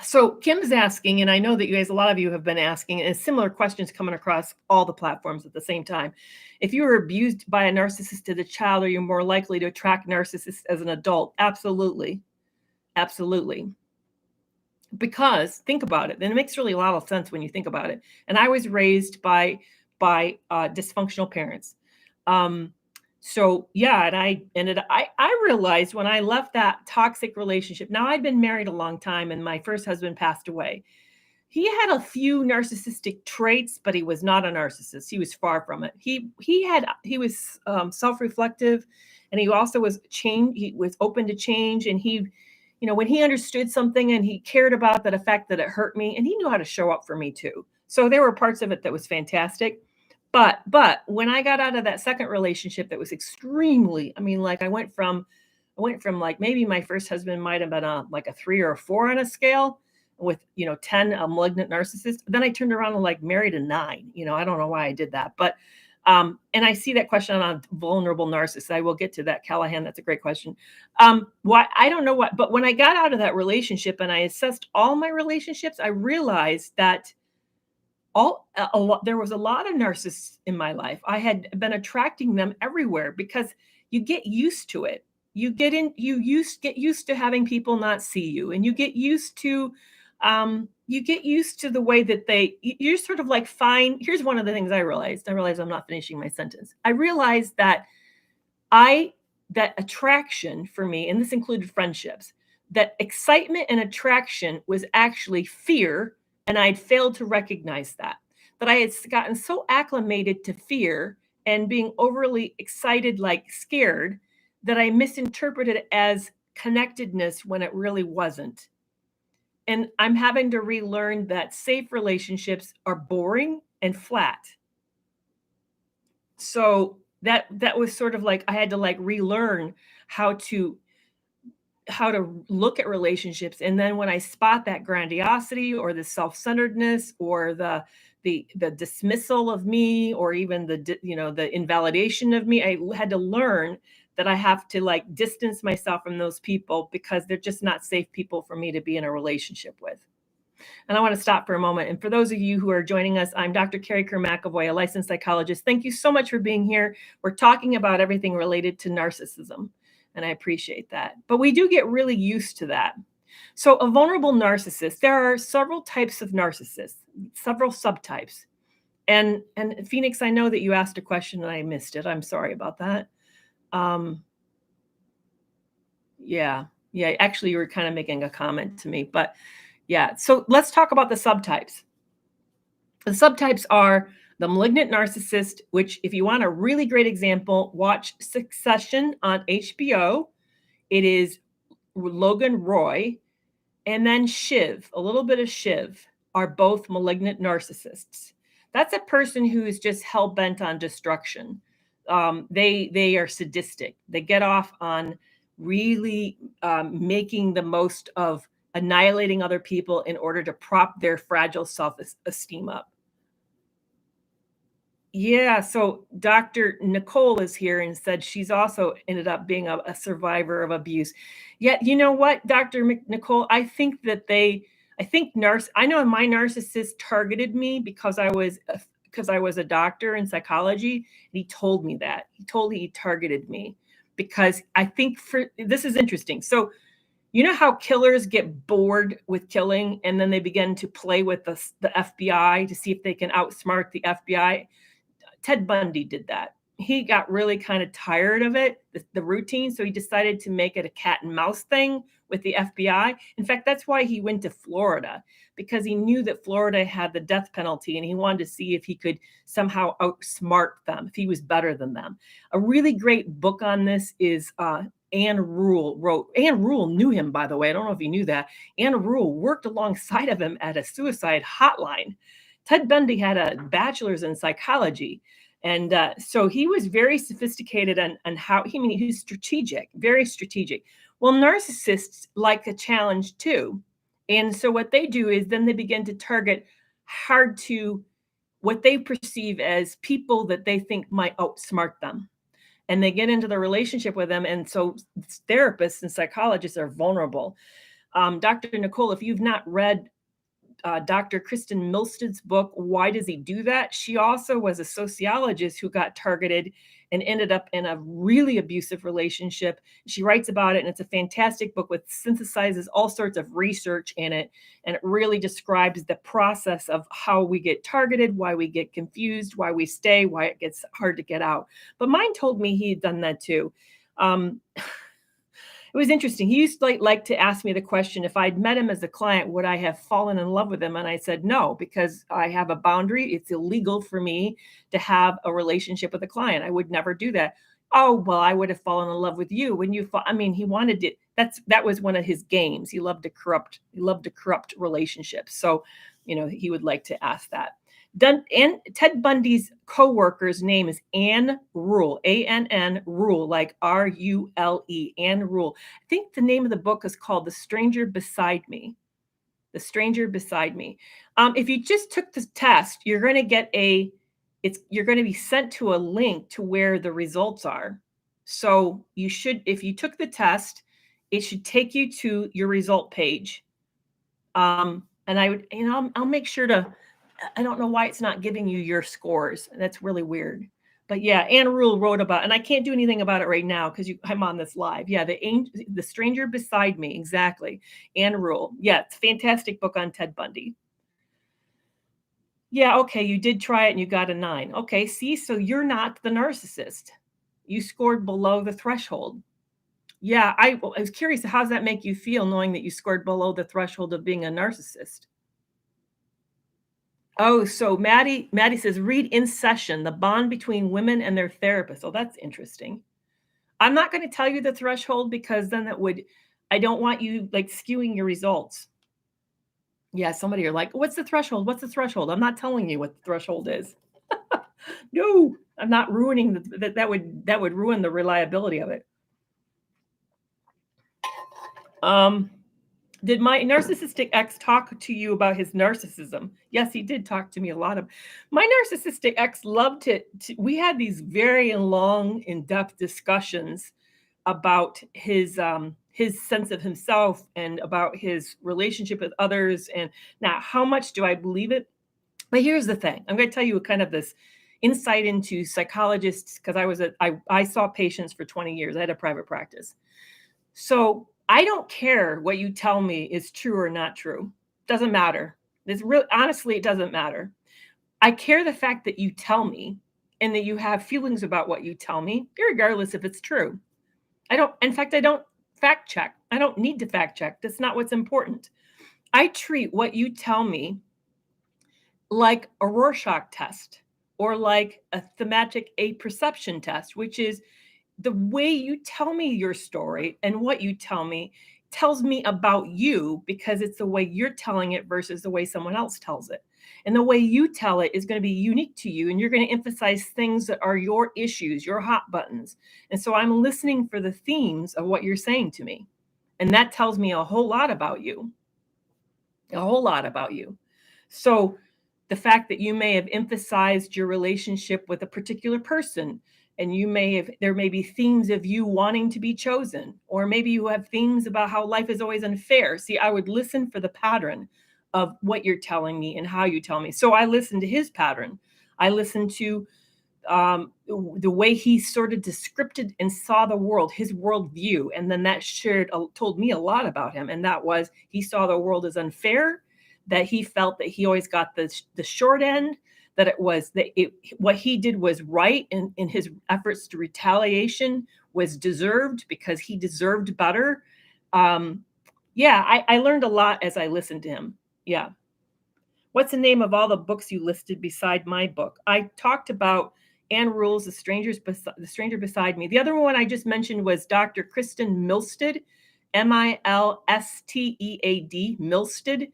So Kim's asking, and I know that a lot of you have been asking, and similar questions coming across all the platforms at the same time. If you were abused by a narcissist as a child, are you more likely to attract narcissists as an adult? Absolutely. Absolutely. Because think about it, then it makes really a lot of sense when you think about it. And I was raised by dysfunctional parents. So yeah, and I realized when I left that toxic relationship. Now I'd been married a long time, and my first husband passed away. He had a few narcissistic traits, but he was not a narcissist. He was far from it. He was self-reflective, and he also was He was open to change, and when he understood something and he cared about the fact that it hurt me, and he knew how to show up for me too. So there were parts of it that was fantastic. But when I got out of that second relationship, that was extremely, I mean, like I went from like maybe my first husband might have been like a 3 or a 4 on a scale with 10 malignant narcissists. Then I turned around and like married a 9. I don't know why I did that, but and I see that question on vulnerable narcissists. I will get to that, Callahan. That's a great question. Why, I don't know what, but when I got out of that relationship and I assessed all my relationships, I realized that there was a lot of narcissists in my life. I had been attracting them everywhere because you get used to it. You get used to having people not see you, and you get used to the way that you're sort of like fine. Here's one of the things I realized. I'm not finishing my sentence. I realized that that attraction for me, and this included friendships, that excitement and attraction was actually fear. And I'd failed to recognize that I had gotten so acclimated to fear and being overly excited, like scared, that I misinterpreted it as connectedness when it really wasn't. And I'm having to relearn that safe relationships are boring and flat. So that was sort of like I had to like relearn how to look at relationships. And then when I spot that grandiosity or the self-centeredness or the dismissal of me or even the invalidation of me, I had to learn that I have to like distance myself from those people because they're just not safe people for me to be in a relationship with. And I want to stop for a moment. And for those of you who are joining us, I'm Dr. Kerry Kerr McAvoy, a licensed psychologist. Thank you so much for being here. We're talking about everything related to narcissism, and I appreciate that. But we do get really used to that. So, a vulnerable narcissist, there are several types of narcissists, several subtypes. And Phoenix, I know that you asked a question and I missed it. I'm sorry about that. Um, yeah, yeah. Actually, you were kind of making a comment to me, but yeah. So let's talk about the subtypes. The subtypes are the malignant narcissist, which, if you want a really great example, watch Succession on HBO. It is Logan Roy, and then Shiv, a little bit of Shiv, are both malignant narcissists. That's a person who is just hell bent on destruction. They are sadistic. They get off on really making the most of annihilating other people in order to prop their fragile self-esteem up. Yeah, so Dr. Nicole is here and said she's also ended up being a survivor of abuse. Yet, you know what, Dr. Nicole, I know my narcissist targeted me because I was a doctor in psychology, and he told me that. He targeted me because I think for this is interesting. So, you know how killers get bored with killing and then they begin to play with the FBI to see if they can outsmart the FBI? Ted Bundy did that. He got really kind of tired of it, the routine. So he decided to make it a cat and mouse thing with the FBI. In fact, that's why he went to Florida, because he knew that Florida had the death penalty and he wanted to see if he could somehow outsmart them, if he was better than them. A really great book on this is Anne Rule wrote. Anne Rule knew him, by the way. I don't know if you knew that. Anne Rule worked alongside of him at a suicide hotline. Ted Bundy had a bachelor's in psychology. And so he was very sophisticated on how, he's strategic, very strategic. Well, narcissists like a challenge too. And so what they do is then they begin to target what they perceive as people that they think might outsmart them. And they get into the relationship with them. And so therapists and psychologists are vulnerable. Dr. Nicole, if you've not read Dr. Kristen Milstead's book, Why Does He Do That? She also was a sociologist who got targeted and ended up in a really abusive relationship. She writes about it, and it's a fantastic book with synthesizes all sorts of research in it. And it really describes the process of how we get targeted, why we get confused, why we stay, why it gets hard to get out. But mine told me he had done that too. It was interesting. He used to like to ask me the question, if I'd met him as a client, would I have fallen in love with him? And I said, no, because I have a boundary. It's illegal for me to have a relationship with a client. I would never do that. Oh, well, I would have fallen in love with you when you fall. I mean, he wanted it. That was one of his games. He loved to corrupt relationships. So, he would like to ask that. And Ted Bundy's co-worker's name is Anne Rule, A-N-N Rule, like R-U-L-E, Anne Rule. I think the name of the book is called The Stranger Beside Me. The Stranger Beside Me. If you just took the test, you're going to you're going to be sent to a link to where the results are. So if you took the test, it should take you to your result page. And I'll make sure to. I don't know why it's not giving you your scores. That's really weird. But yeah, Anne Rule wrote about, and I can't do anything about it right now because I'm on this live. Yeah, the Stranger Beside Me, exactly. Anne Rule. Yeah, it's a fantastic book on Ted Bundy. Yeah, okay, you did try it and you got a 9. Okay, see, so you're not the narcissist. You scored below the threshold. Yeah, I was curious, how does that make you feel knowing that you scored below the threshold of being a narcissist? Oh, so Maddie says, read In Session, the bond between women and their therapists. Oh, that's interesting. I'm not going to tell you the threshold because then I don't want you like skewing your results. Yeah, somebody are like, what's the threshold? What's the threshold? I'm not telling you what the threshold is. No. I'm not ruining that would ruin the reliability of it. Um, did my narcissistic ex talk to you about his narcissism? Yes, he did talk to me a lot of. My narcissistic ex loved we had these very long, in-depth discussions about his sense of himself and about his relationship with others. And now, how much do I believe it? But here's the thing. I'm going to tell you kind of this insight into psychologists because I saw patients for 20 years. I had a private practice. So I don't care what you tell me is true or not true. Doesn't matter. It's real honestly, it doesn't matter. I care the fact that you tell me and that you have feelings about what you tell me, regardless if it's true. In fact, I don't fact check. I don't need to fact check. That's not what's important. I treat what you tell me like a Rorschach test or like a thematic apperception test, which is the way you tell me your story and what you tell me tells me about you because it's the way you're telling it versus the way someone else tells it. And the way you tell it is going to be unique to you. And you're going to emphasize things that are your issues, your hot buttons. And so I'm listening for the themes of what you're saying to me. And that tells me a whole lot about you. A whole lot about you. So the fact that you may have emphasized your relationship with a particular person, and there may be themes of you wanting to be chosen, or maybe you have themes about how life is always unfair. See, I would listen for the pattern of what you're telling me and how you tell me. So I listened to his pattern. I listened to the way he sort of descripted and saw the world, his worldview. And then that told me a lot about him. And that was, he saw the world as unfair, that he felt that he always got the short end, that what he did was right, in his efforts to retaliation was deserved because he deserved better. I learned a lot as I listened to him. Yeah. What's the name of all the books you listed beside my book? I talked about Anne Rule's The Stranger Beside Me. The other one I just mentioned was Dr. Kristen Milstead, Milstead, Milstead.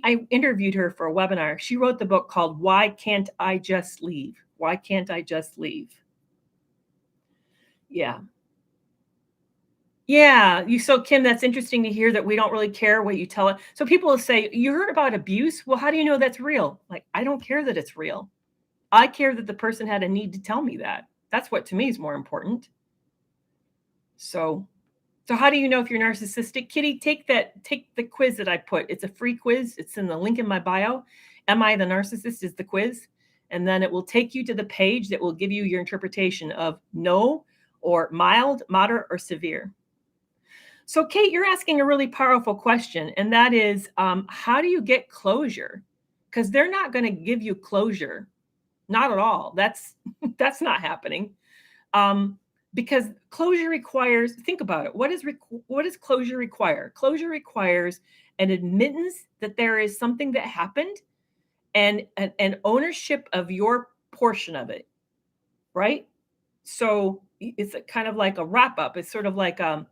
I interviewed her for a webinar. She wrote the book called Why Can't I Just Leave? Why Can't I Just Leave? Yeah. Yeah. So Kim, that's interesting to hear that we don't really care what you tell it. So people will say, you heard about abuse? Well, how do you know that's real? Like, I don't care that it's real. I care that the person had a need to tell me that. That's what to me is more important. So how do you know if you're narcissistic? Kitty, take the quiz that I put. It's a free quiz. It's in the link in my bio. Am I the narcissist is the quiz. And then it will take you to the page that will give you your interpretation of no, or mild, moderate, or severe. So Kate, you're asking a really powerful question. And that is, how do you get closure? Because they're not going to give you closure. Not at all. That's not happening. Because closure requires, think about it. What does closure require? Closure requires an admittance that there is something that happened and an ownership of your portion of it, right? So it's kind of like a wrap up. It's sort of like a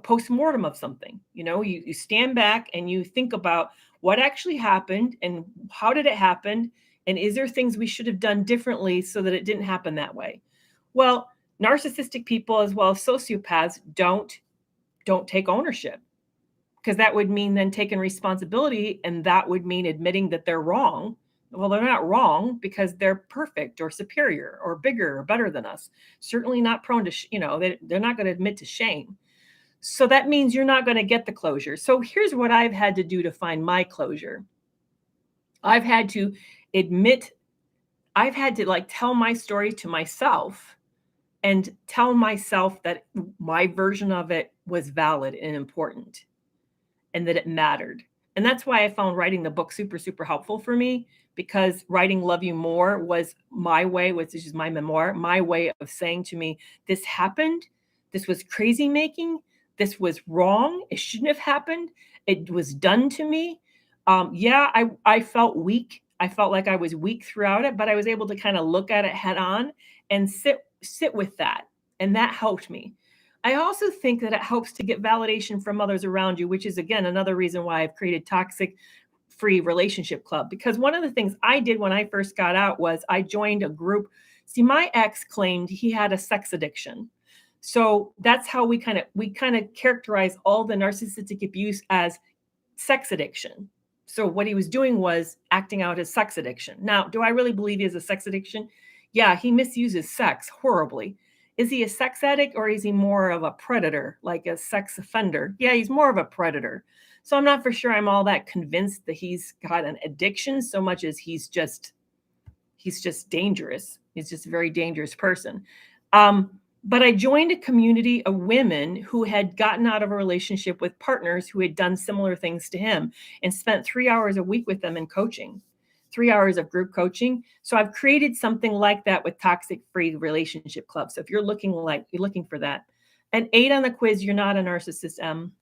post-mortem of something. You stand back and you think about what actually happened and how did it happen? And is there things we should have done differently so that it didn't happen that way? Well, narcissistic people as well as sociopaths don't take ownership, because that would mean then taking responsibility, and that would mean admitting that they're wrong. Well, they're not wrong because they're perfect or superior or bigger or better than us. Certainly not prone to, they're not going to admit to shame. So that means you're not going to get the closure. So here's what I've had to do to find my closure. I've had to tell my story to myself and tell myself that my version of it was valid and important and that it mattered. And that's why I found writing the book super, super helpful for me, because writing Love You More was my way, which is my memoir, my way of saying to me, this happened. This was crazy making. This was wrong. It shouldn't have happened. It was done to me. I felt weak. I felt like I was weak throughout it, but I was able to kind of look at it head on and sit with that. And that helped me. I also think that it helps to get validation from others around you, which is, again, another reason why I've created Toxic Free Relationship Club. Because one of the things I did when I first got out was I joined a group See, my ex claimed he had a sex addiction. So that's how we kind of characterize all the narcissistic abuse as sex addiction. So what he was doing was acting out his sex addiction. Now, do I really believe he has a sex addiction? Yeah, he misuses sex horribly. Is he a sex addict or is he more of a predator, like a sex offender? Yeah, he's more of a predator. So I'm not for sure I'm all that convinced that he's got an addiction so much as he's just dangerous. He's just a very dangerous person. But I joined a community of women who had gotten out of a relationship with partners who had done similar things to him and spent 3 hours a week with them in coaching, 3 hours of group coaching. So I've created something like that with Toxic Free Relationship Club. So if you're looking for that, an 8 on the quiz, you're not a narcissist, M.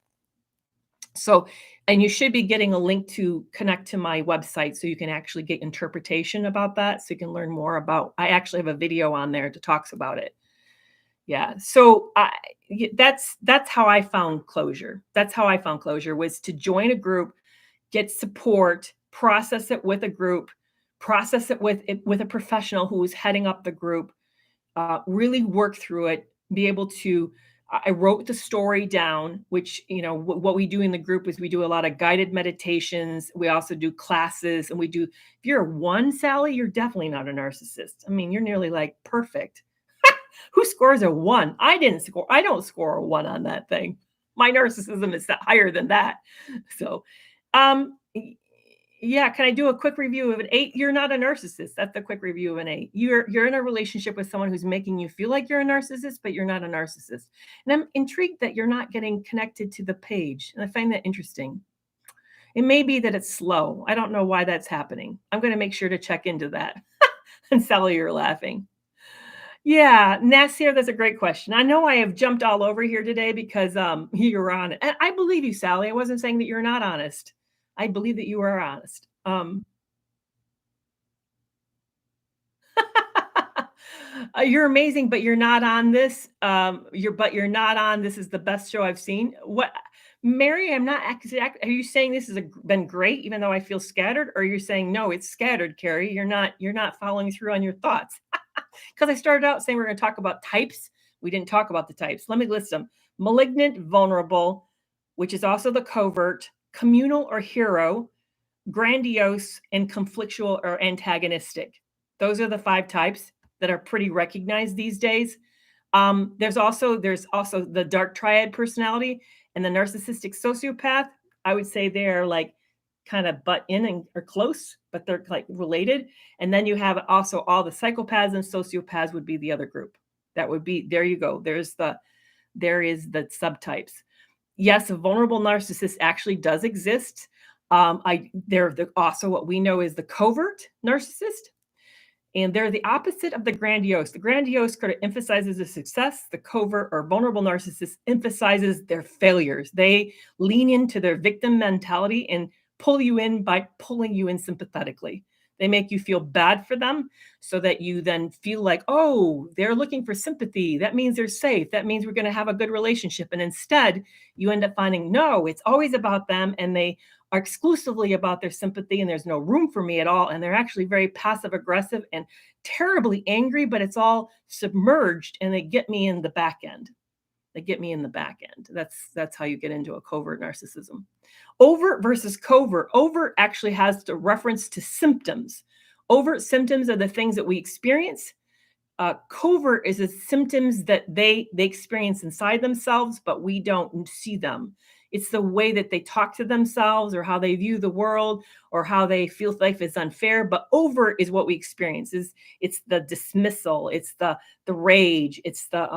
So, and you should be getting a link to connect to my website so you can actually get interpretation about that. So you can learn more about, I actually have a video on there that talks about it. Yeah. So that's how I found closure. That's how I found closure was to join a group, get support, process it with a group, process it with a professional who was heading up the group, really work through it, be able to. I wrote the story down, which, what we do in the group is we do a lot of guided meditations. We also do classes and if you're a 1, Sally, you're definitely not a narcissist. I mean, you're nearly like perfect. Who scores a 1? I don't score a 1 on that thing. My narcissism is higher than that. So, yeah, can I do a quick review of an 8? You're not a narcissist. That's a quick review of an 8. You're in a relationship with someone who's making you feel like you're a narcissist, but you're not a narcissist. And I'm intrigued that you're not getting connected to the page. And I find that interesting. It may be that it's slow. I don't know why that's happening. I'm going to make sure to check into that. And Sally, you're laughing. Yeah, Nasir, that's a great question. I know I have jumped all over here today because you're on it. And I believe you, Sally. I wasn't saying that you're not honest. I believe that you are honest. You're amazing, but you're not on this. You're not on. This is the best show I've seen. What, Mary? I'm not exact. Are you saying this has been great, even though I feel scattered, or you're saying no, it's scattered, Kerry? You're not. You're not following through on your thoughts. Because I started out saying we're going to talk about types. We didn't talk about the types. Let me list them: malignant, vulnerable, which is also the covert, communal or hero, grandiose, and conflictual or antagonistic. Those are the 5 types that are pretty recognized these days. There's also the dark triad personality and the narcissistic sociopath. I would say they're like kind of butt in and are close, but they're like related. And then you have also all the psychopaths and sociopaths would be the other group. That would be, there you go. There is the subtypes. Yes, a vulnerable narcissist actually does exist. They're also what we know is the covert narcissist, and they're the opposite of the grandiose. The grandiose kind of emphasizes the success. The covert or vulnerable narcissist emphasizes their failures. They lean into their victim mentality and pull you in by pulling you in sympathetically. They make you feel bad for them so that you then feel like, oh, they're looking for sympathy. That means they're safe. That means we're going to have a good relationship. And instead, you end up finding, no, it's always about them. And they are exclusively about their sympathy. And there's no room for me at all. And they're actually very passive aggressive and terribly angry, but it's all submerged. And they get me in the back end. They get me in the back end. That's how you get into a covert narcissism. Overt versus covert. Overt actually has the reference to symptoms. Overt symptoms are the things that we experience. Covert is the symptoms that they experience inside themselves, but we don't see them. It's the way that they talk to themselves or how they view the world or how they feel life is unfair. But overt is what we experience. It's the dismissal, it's the rage, it's the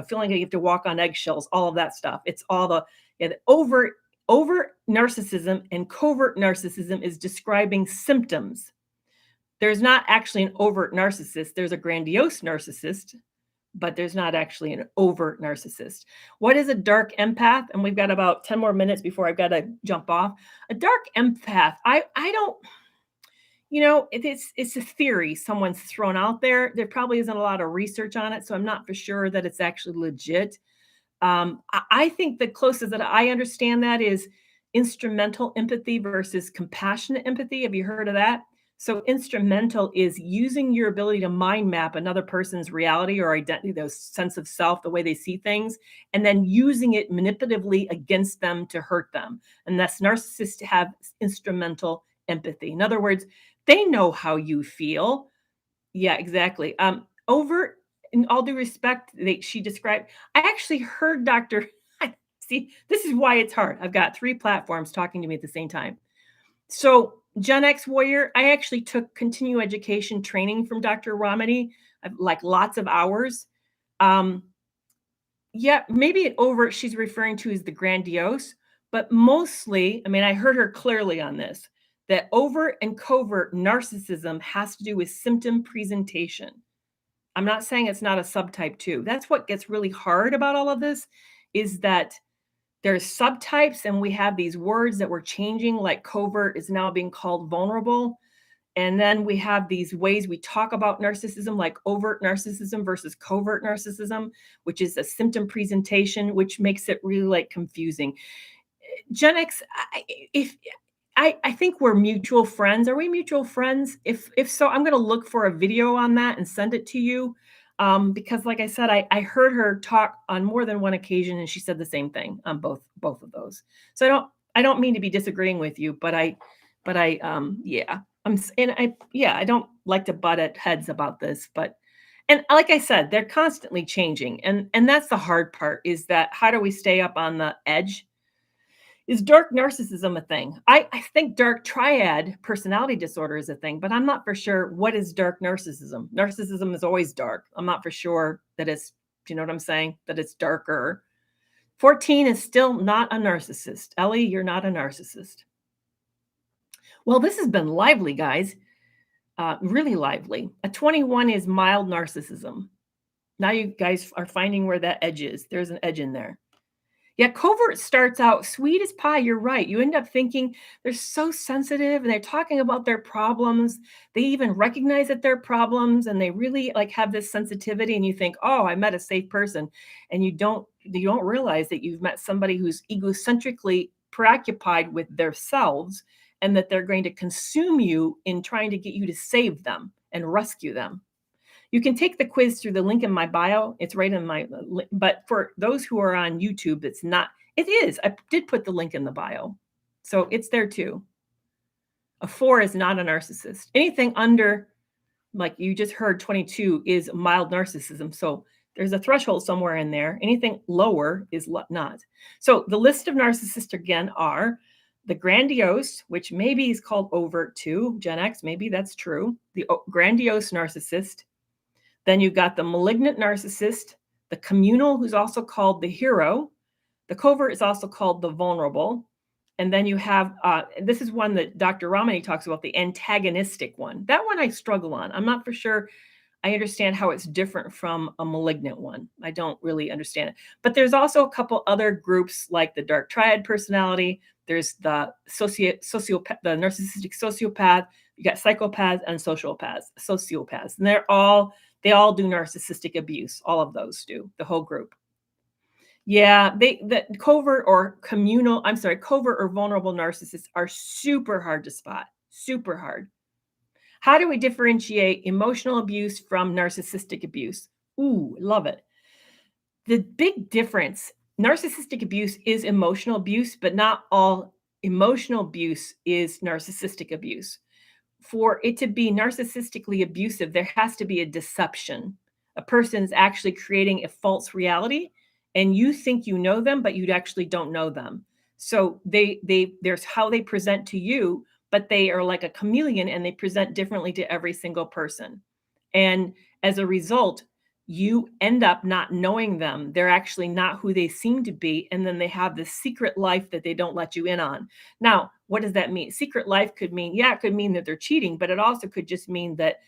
feeling like you have to walk on eggshells, all of that stuff. It's all the overt narcissism and covert narcissism is describing symptoms. There's not actually an overt narcissist. There's a grandiose narcissist, but there's not actually an overt narcissist. What is a dark empath? And we've got about 10 more minutes before I've got to jump off. A dark empath, I don't, it's a theory someone's thrown out there. There probably isn't a lot of research on it, so I'm not for sure that it's actually legit. I think the closest that I understand that is instrumental empathy versus compassionate empathy. Have you heard of that? So instrumental is using your ability to mind map another person's reality or identity, their sense of self, the way they see things, and then using it manipulatively against them to hurt them. And that's narcissists have instrumental empathy. In other words, they know how you feel. Yeah, exactly. Over in all due respect, she described. I actually heard Dr. See, this is why it's hard. I've got 3 platforms talking to me at the same time. So, Gen X warrior, I actually took continuing education training from Dr. Ramani, like lots of hours. Um, yeah, maybe over she's referring to is the grandiose, but mostly, I mean, I heard her clearly on this that overt and covert narcissism has to do with symptom presentation. I'm not saying it's not a subtype too. That's what gets really hard about all of this is that there's subtypes and we have these words that we're changing, like covert is now being called vulnerable. And then we have these ways we talk about narcissism, like overt narcissism versus covert narcissism, which is a symptom presentation, which makes it really like confusing. Gen X, if I think we're mutual friends. Are we mutual friends? If so, I'm going to look for a video on that and send it to you. Because like I said, I heard her talk on more than one occasion, and she said the same thing on both of those. So I don't mean to be disagreeing with you, but I yeah, I don't like to butt at heads about this, but and like I said, they're constantly changing, and that's the hard part is that how do we stay up on the edge? Is dark narcissism a thing? I think dark triad personality disorder is a thing, but I'm not for sure what is dark narcissism. Narcissism is always dark. I'm not for sure that it's, do you know what I'm saying? That it's darker. 14 is still not a narcissist. Ellie, you're not a narcissist. Well, this has been lively, guys. Really lively. A 21 is mild narcissism. Now you guys are finding where that edge is. There's an edge in there. Yeah, covert starts out sweet as pie. You're right. You end up thinking they're so sensitive and they're talking about their problems. They even recognize that they're problems and they really like have this sensitivity and you think, "Oh, I met a safe person." And you don't realize that you've met somebody who's egocentrically preoccupied with themselves and that they're going to consume you in trying to get you to save them and rescue them. You can take the quiz through the link in my bio. It's right in my, but for those who are on YouTube, it's not, it is. I did put the link in the bio. So it's there too. A 4 is not a narcissist. Anything under, like you just heard, 22 is mild narcissism. So there's a threshold somewhere in there. Anything lower is not. So the list of narcissists again are the grandiose, which maybe is called overt too, Gen X, maybe that's true. The grandiose narcissist. Then you've got the malignant narcissist, the communal, who's also called the hero. The covert is also called the vulnerable. And then you have, this is one that Dr. Ramani talks about, the antagonistic one. That one I struggle on. I'm not for sure I understand how it's different from a malignant one. I don't really understand it. But there's also a couple other groups like the dark triad personality. There's the sociopath, the narcissistic sociopath. You got psychopaths and sociopaths. And they all do narcissistic abuse. All of those do, the whole group. Yeah, the covert or covert or vulnerable narcissists are super hard to spot, super hard. How do we differentiate emotional abuse from narcissistic abuse? Ooh, love it. The big difference, narcissistic abuse is emotional abuse, but not all emotional abuse is narcissistic abuse. For it to be narcissistically abusive, there has to be a deception. A person is actually creating a false reality, and you think you know them, but you actually don't know them. So there's how they present to you, but they are like a chameleon and they present differently to every single person. And as a result, you end up not knowing them. They're actually not who they seem to be. And then they have this secret life that they don't let you in on. Now, what does that mean? Secret life could mean, yeah, it could mean that they're cheating, but it also could just mean that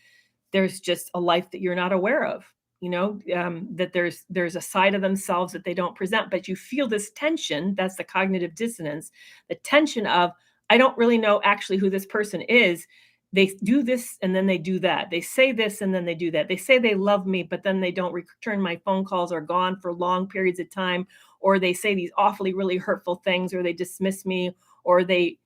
there's just a life that you're not aware of, that there's a side of themselves that they don't present, but you feel this tension. That's the cognitive dissonance, the tension of, I don't really know actually who this person is. They do this and then they do that. They say this and then they do that. They say they love me, but then they don't return my phone calls or gone for long periods of time, or they say these awfully, really hurtful things, or they dismiss me, or they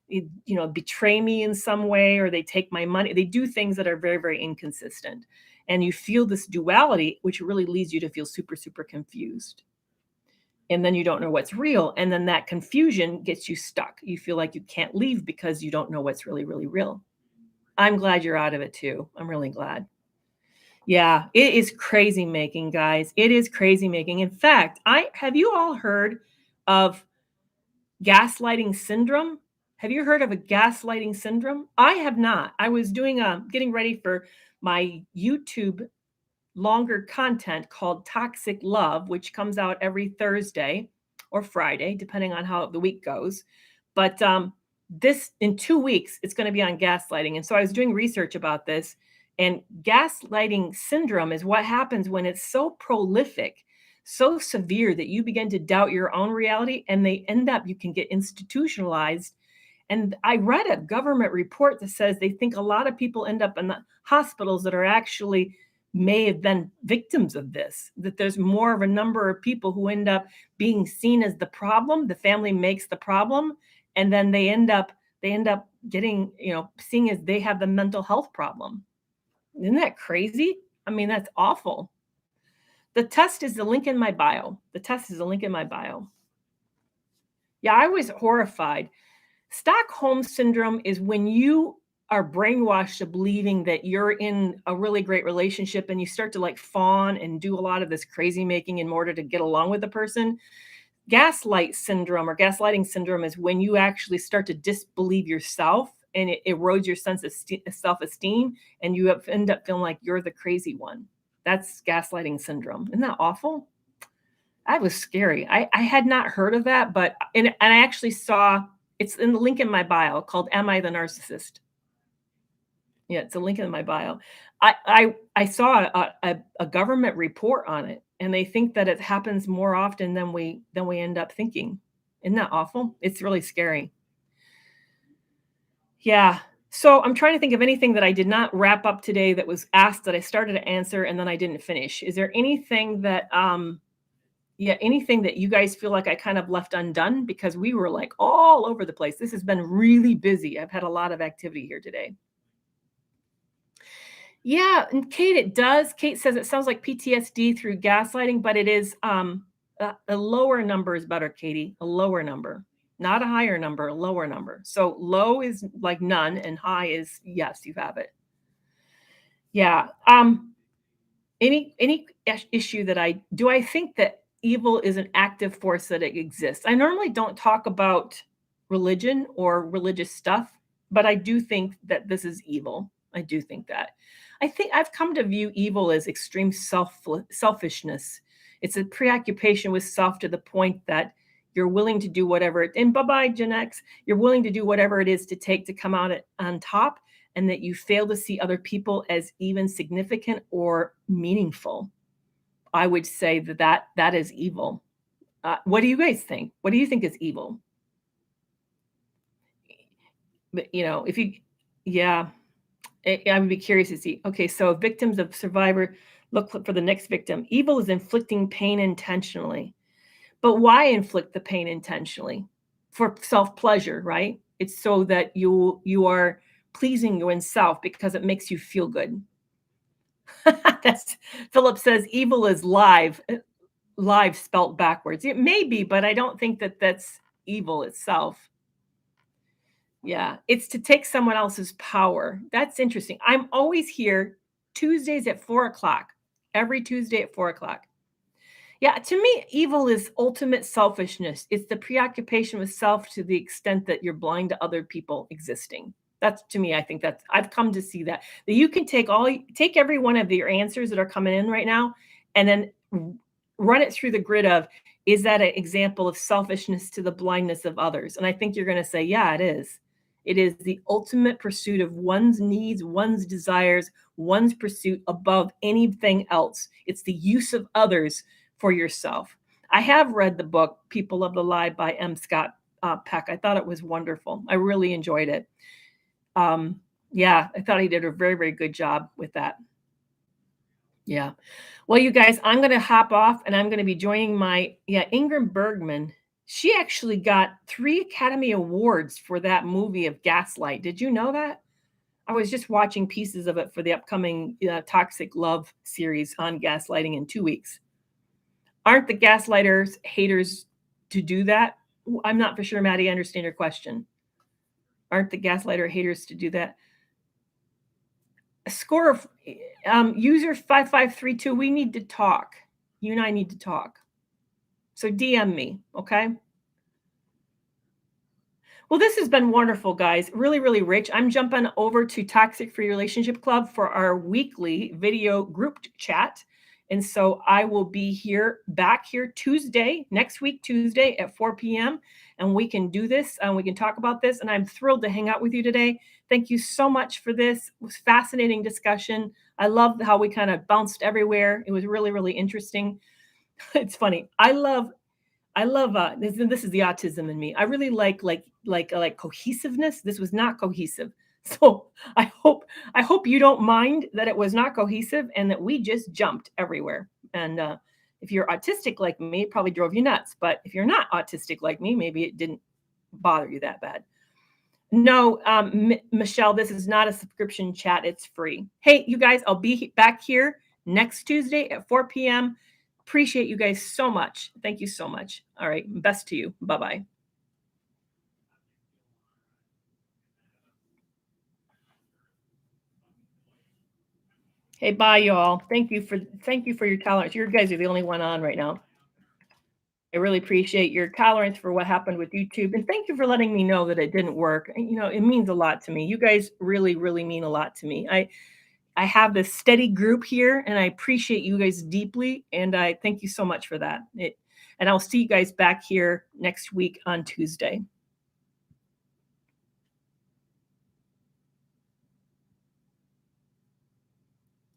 betray me in some way, or they take my money. They do things that are very, very inconsistent. And you feel this duality, which really leads you to feel super, super confused. And then you don't know what's real. And then that confusion gets you stuck. You feel like you can't leave because you don't know what's really, really real. I'm glad you're out of it too. I'm really glad. Yeah, it is crazy making, guys. It is crazy making. In fact, I have you all heard of gaslighting syndrome? Have you heard of a gaslighting syndrome? I have not. I was doing getting ready for my YouTube longer content called Toxic Love, which comes out every Thursday or Friday, depending on how the week goes. But this in 2 weeks, it's going to be on gaslighting. And so I was doing research about this. And gaslighting syndrome is what happens when it's so prolific, so severe that you begin to doubt your own reality, and they end up, you can get institutionalized. And I read a government report that says they think a lot of people end up in the hospitals that are actually may have been victims of this, that there's more of a number of people who end up being seen as the problem. The family makes the problem, and then they end up getting, seeing as they have the mental health problem. Isn't that crazy? I mean, that's awful. The test is the link in my bio. The test is the link in my bio. Yeah, I was horrified. Stockholm syndrome is when you are brainwashed to believing that you're in a really great relationship, and you start to like fawn and do a lot of this crazy making in order to get along with the person. Gaslight syndrome or gaslighting syndrome is when you actually start to disbelieve yourself, and it erodes your sense of self-esteem, and you end up feeling like you're the crazy one. That's gaslighting syndrome. Isn't that awful? That was scary. I had not heard of that, but and I actually saw it's in the link in my bio called "Am I the Narcissist?" Yeah, it's a link in my bio. I saw a government report on it, and they think that it happens more often than we end up thinking. Isn't that awful? It's really scary. Yeah. So I'm trying to think of anything that I did not wrap up today that was asked that I started to answer and then I didn't finish. Is there anything that yeah, anything that you guys feel like I kind of left undone, because we were like all over the place. This has been really busy. I've had a lot of activity here today. Yeah, and Kate, it does. Kate says it sounds like PTSD through gaslighting, but it is a lower number is better, Katie. A lower number, not a higher number, a lower number. So low is like none, and high is yes, you have it. Yeah. Any issue that I think that evil is an active force, that it exists. I normally don't talk about religion or religious stuff, but I do think that this is evil. I do think that. I think I've come to view evil as extreme selfishness. It's a preoccupation with self to the point that you're willing to do whatever it, and bye-bye Gen X, you're willing to do whatever it is to take to come out on top, and that you fail to see other people as even significant or meaningful. I would say that is evil. What do you guys think? What do you think is evil? But if you, yeah, I would be curious to see. Okay, so victims of survivor look for the next victim. Evil is inflicting pain intentionally, but why inflict the pain intentionally? For self pleasure, right? It's so that you are pleasing your own self because it makes you feel good. That's Philip says evil is live spelt backwards. It may be, but I don't think that that's evil itself. Yeah, it's to take someone else's power. That's interesting. I'm always here Tuesdays at 4 o'clock. Every Tuesday at 4 o'clock. Yeah, to me, evil is ultimate selfishness. It's the preoccupation with self to the extent that you're blind to other people existing. That's to me, I think that's I've come to see that you can take every one of your answers that are coming in right now, and then run it through the grid of, is that an example of selfishness to the blindness of others? And I think you're going to say, yeah, it is. It is the ultimate pursuit of one's needs, one's desires, one's pursuit above anything else. It's the use of others for yourself. I have read the book People of the Lie by M. Scott Peck. I thought it was wonderful. I really enjoyed it. Yeah, I thought he did a very, very good job with that. Yeah. Well, you guys, I'm going to hop off, and I'm going to be joining Ingrid Bergman. She actually got 3 Academy Awards for that movie of Gaslight. Did you know that? I was just watching pieces of it for the upcoming, Toxic Love series on gaslighting in 2 weeks. Aren't the gaslighters haters to do that? I'm not for sure, Maddie, I understand your question. Aren't the gaslighter haters to do that? A score of user 5532, we need to talk. You and I need to talk. So DM me, okay? Well, this has been wonderful, guys. Really, really rich. I'm jumping over to Toxic Free Relationship Club for our weekly video group chat. And so I will be back here Tuesday, next week, Tuesday at 4 p.m. And we can do this and we can talk about this. And I'm thrilled to hang out with you today. Thank you so much for this. It was fascinating discussion. I love how we kind of bounced everywhere. It was really, really interesting. It's funny. I love this is the autism in me. I really like cohesiveness. This was not cohesive. So I hope you don't mind that it was not cohesive and that we just jumped everywhere. And if you're autistic like me, it probably drove you nuts. But if you're not autistic like me, maybe it didn't bother you that bad. No, Michelle, this is not a subscription chat. It's free. Hey, you guys, I'll be back here next Tuesday at 4 p.m. Appreciate you guys so much. Thank you so much. All right. Best to you. Bye-bye. Hey, bye, y'all. Thank you for your tolerance. You guys are the only one on right now. I really appreciate your tolerance for what happened with YouTube. And thank you for letting me know that it didn't work. It means a lot to me. You guys really, really mean a lot to me. I have this steady group here and I appreciate you guys deeply. And I thank you so much for that. And I'll see you guys back here next week on Tuesday.